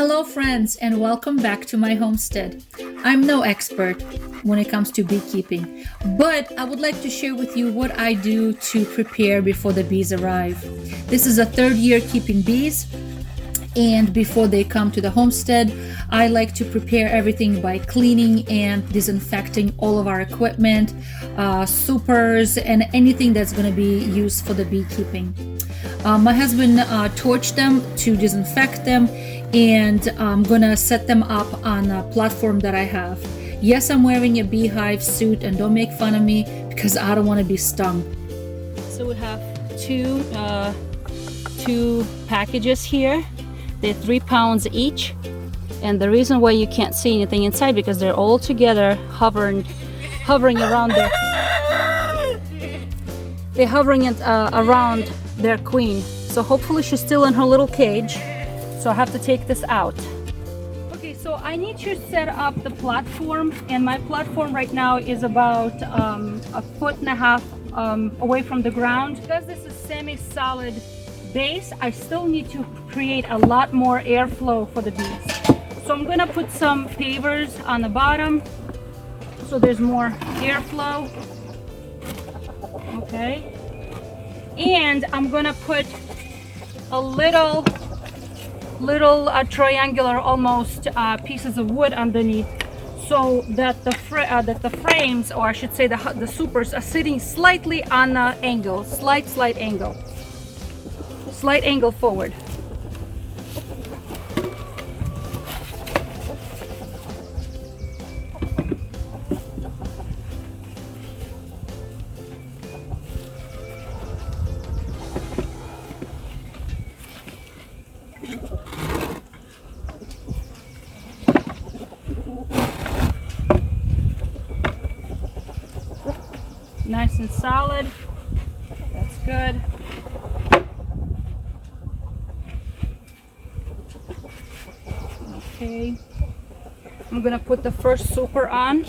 Hello friends and welcome back to my homestead. I'm no expert when it comes to beekeeping, but I would like to share with you what I do to prepare before the bees arrive. This is a third year keeping bees, and before they come to the homestead, I like to prepare everything by cleaning and disinfecting all of our equipment, supers, and anything that's going to be used for the beekeeping. My husband torched them to disinfect them, and I'm gonna set them up on a platform that I have. Yes, I'm wearing a beehive suit, and don't make fun of me because I don't want to be stung. So we have two packages here. They're 3 pounds each, and the reason why you can't see anything inside because they're all together hovering around around their queen. So hopefully she's still in her little cage. So I have to take this out. Okay, so I need to set up the platform, and my platform right now is about 1.5 feet away from the ground. Because this is semi-solid base, I still need to create a lot more airflow for the bees. So I'm gonna put some pavers on the bottom so there's more airflow. Okay, and I'm gonna put a little triangular almost pieces of wood underneath, so that the frames, or I should say the supers, are sitting slightly on an angle, slight angle forward. Nice and solid. That's good. Okay. I'm gonna put the first super on.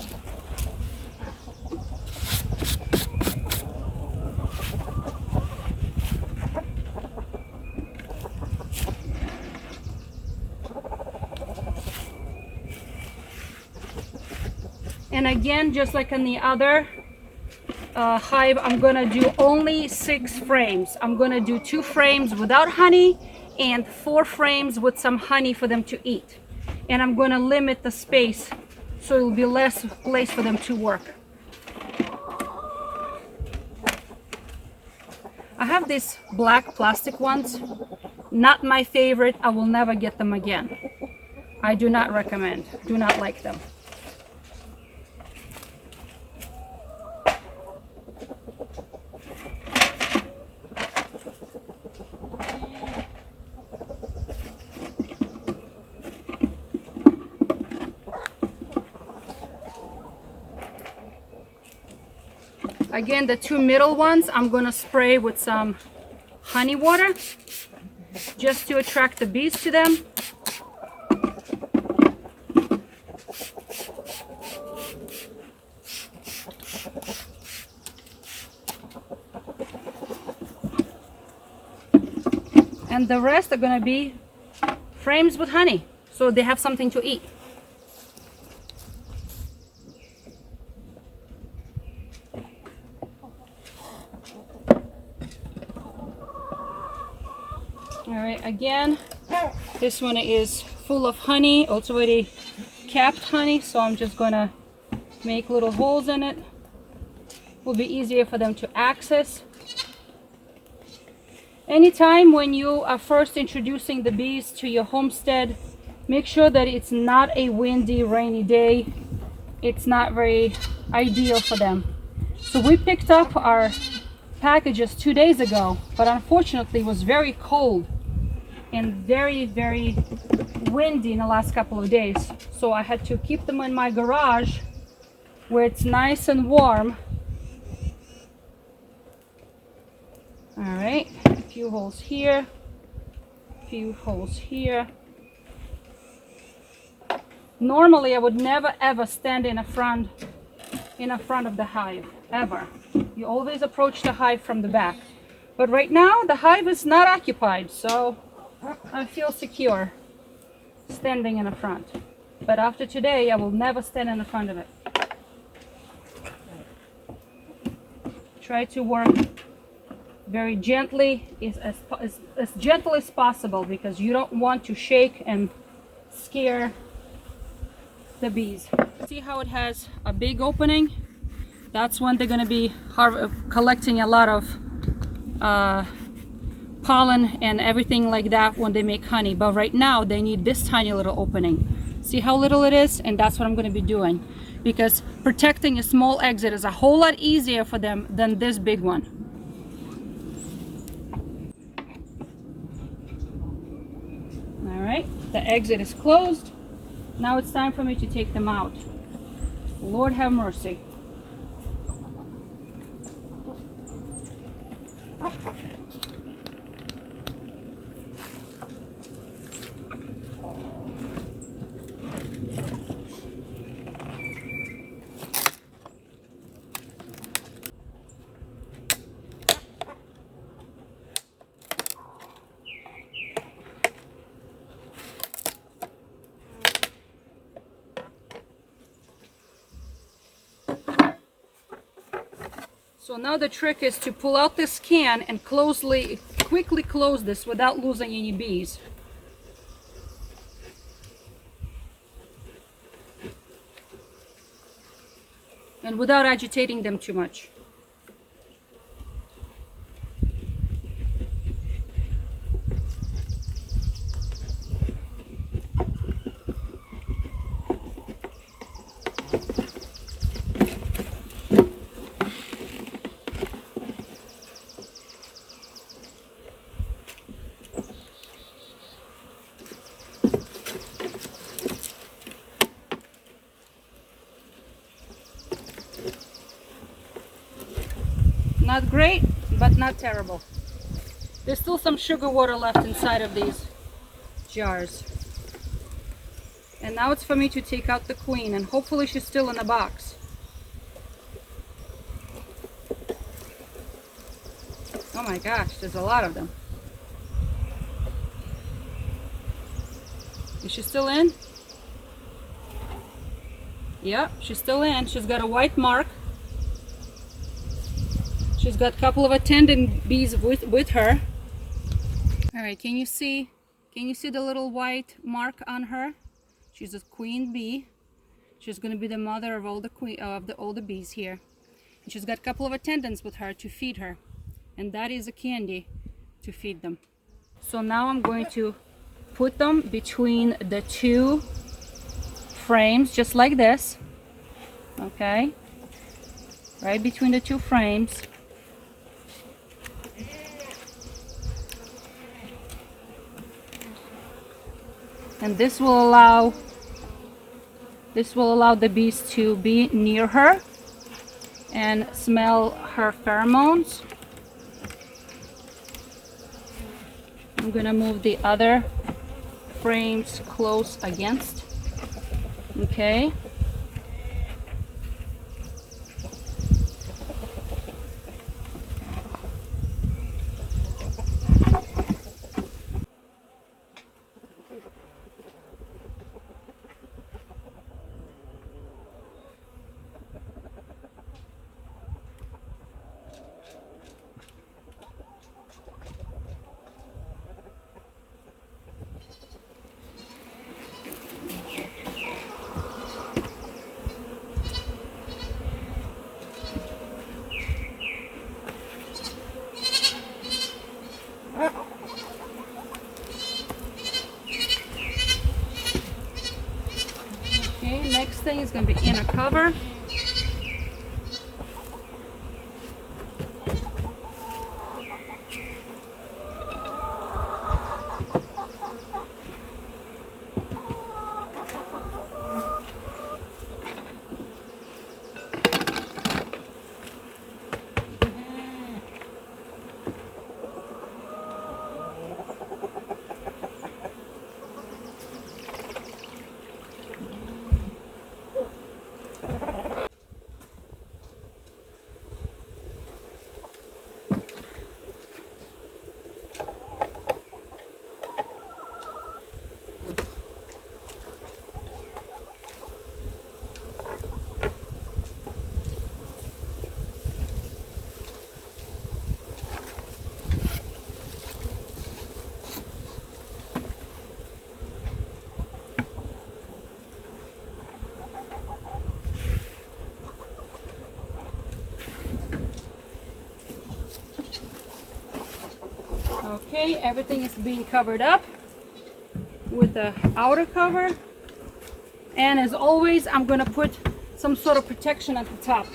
And again, just like in the other hive, I'm gonna do only 6 frames. I'm gonna do 2 frames without honey and 4 frames with some honey for them to eat. And I'm gonna limit the space so it'll be less place for them to work. I have these black plastic ones. Not my favorite. I will never get them again. I do not recommend. Do not like them. Again, the 2 middle ones, I'm gonna spray with some honey water just to attract the bees to them. And the rest are gonna be frames with honey, so they have something to eat. All right, again, this one is full of honey, also already capped honey, so I'm just gonna make little holes in it. Will be easier for them to access. Anytime when you are first introducing the bees to your homestead, make sure that it's not a windy, rainy day. It's not very ideal for them. So we picked up our packages 2 days ago, but unfortunately it was very cold and very, very windy in the last couple of days. So I had to keep them in my garage where it's nice and warm. All right, a few holes here, a few holes here. Normally I would never ever stand in the front of the hive, ever. You always approach the hive from the back. But right now the hive is not occupied, so I feel secure. standing in the front. But after today, I will never stand in the front of it. Try to work very gently, as gentle as possible, because you don't want to shake and scare the bees. See how it has a big opening? That's when they're going to be collecting a lot of pollen and everything like that when they make honey. But right now they need this tiny little opening. See how little it is? And that's what I'm going to be doing, because protecting a small exit is a whole lot easier for them than this big one. All right, the exit is closed. Now it's time for me to take them out. Lord have mercy. So now the trick is to pull out this can and quickly close this without losing any bees. And without agitating them too much. Not great, but not terrible. There's still some sugar water left inside of these jars. And now it's for me to take out the queen, and hopefully she's still in the box. Oh my gosh, there's a lot of them. Is she still in? Yep, she's still in. She's got a white mark. She's got a couple of attendant bees with her. All right, can you see the little white mark on her? She's a queen bee. She's going to be the mother of all the bees here. And she's got a couple of attendants with her to feed her. And that is a candy to feed them. So now I'm going to put them between the two frames, just like this. Okay? Right between the two frames. And this will allow the bees to be near her and smell her pheromones. I'm gonna move the other frames close against. Okay. Okay, next thing is going to be inner cover. Okay, everything is being covered up with the outer cover. And as always, I'm going to put some sort of protection at the top.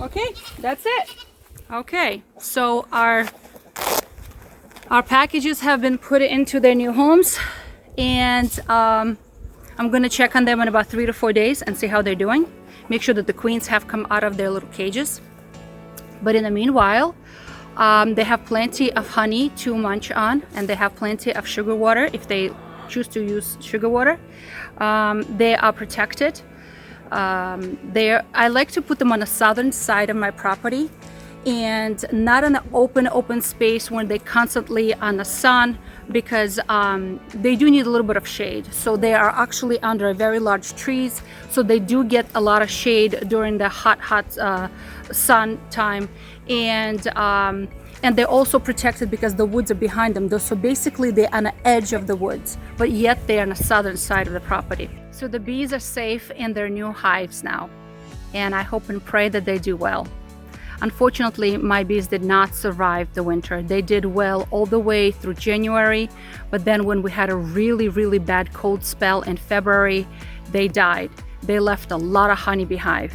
Okay, that's it. Okay, so our packages have been put into their new homes, and I'm gonna check on them in about 3 to 4 days and see how they're doing. Make sure that the queens have come out of their little cages. But in the meanwhile, they have plenty of honey to munch on, and they have plenty of sugar water if they choose to use sugar water. They are protected. I like to put them on the southern side of my property and not in an open space when they're constantly on the sun, because they do need a little bit of shade. So they are actually under very large trees, so they do get a lot of shade during the hot sun time, and they're also protected because the woods are behind them. So basically they're on the edge of the woods, but yet they're on the southern side of the property. So the bees are safe in their new hives now, and I hope and pray that they do well. Unfortunately, my bees did not survive the winter. They did well all the way through January, but then when we had a really bad cold spell in February, they died. They left a lot of honey behind.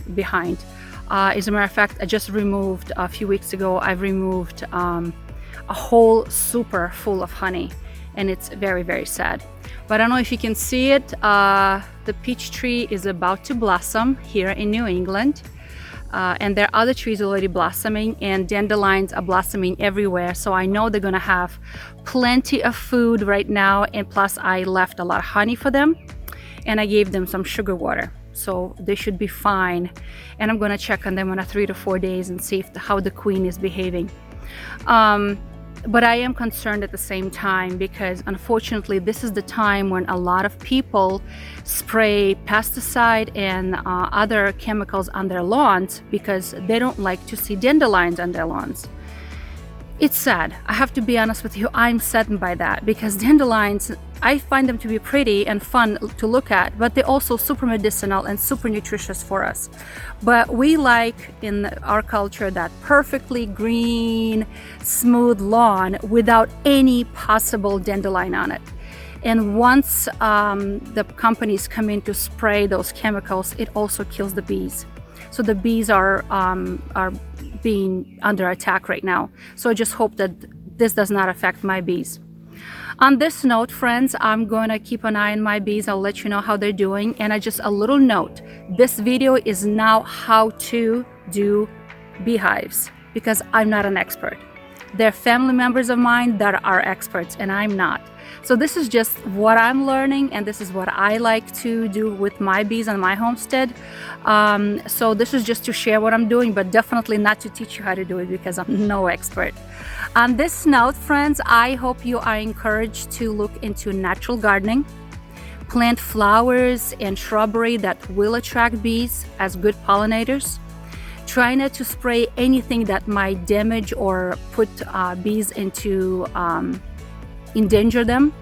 As a matter of fact, I just removed, a few weeks ago, I've removed a whole super full of honey, and it's very sad. But I don't know if you can see it, the peach tree is about to blossom here in New England. And there are other trees already blossoming, and dandelions are blossoming everywhere. So I know they're gonna have plenty of food right now, and plus I left a lot of honey for them, and I gave them some sugar water. So they should be fine. And I'm gonna check on them in 3 to 4 days and see how the queen is behaving. But I am concerned at the same time, because unfortunately this is the time when a lot of people spray pesticide and other chemicals on their lawns because they don't like to see dandelions on their lawns. It's sad. I have to be honest with you, I'm saddened by that, because dandelions, I find them to be pretty and fun to look at, but they're also super medicinal and super nutritious for us. But we like in our culture that perfectly green, smooth lawn without any possible dandelion on it. And once the companies come in to spray those chemicals, it also kills the bees. So the bees are being under attack right now. So I just hope that this does not affect my bees. On this note, friends, I'm going to keep an eye on my bees. I'll let you know how they're doing. And just a little note, this video is now how to do beehives, because I'm not an expert. They're family members of mine that are experts, and I'm not. So this is just what I'm learning, and this is what I like to do with my bees on my homestead. So this is just to share what I'm doing, but definitely not to teach you how to do it, because I'm no expert. On this note, friends, I hope you are encouraged to look into natural gardening, plant flowers and shrubbery that will attract bees as good pollinators. Try not to spray anything that might damage or put bees into endanger them.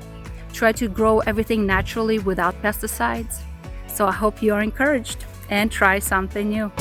Try to grow everything naturally without pesticides. So I hope you are encouraged and try something new.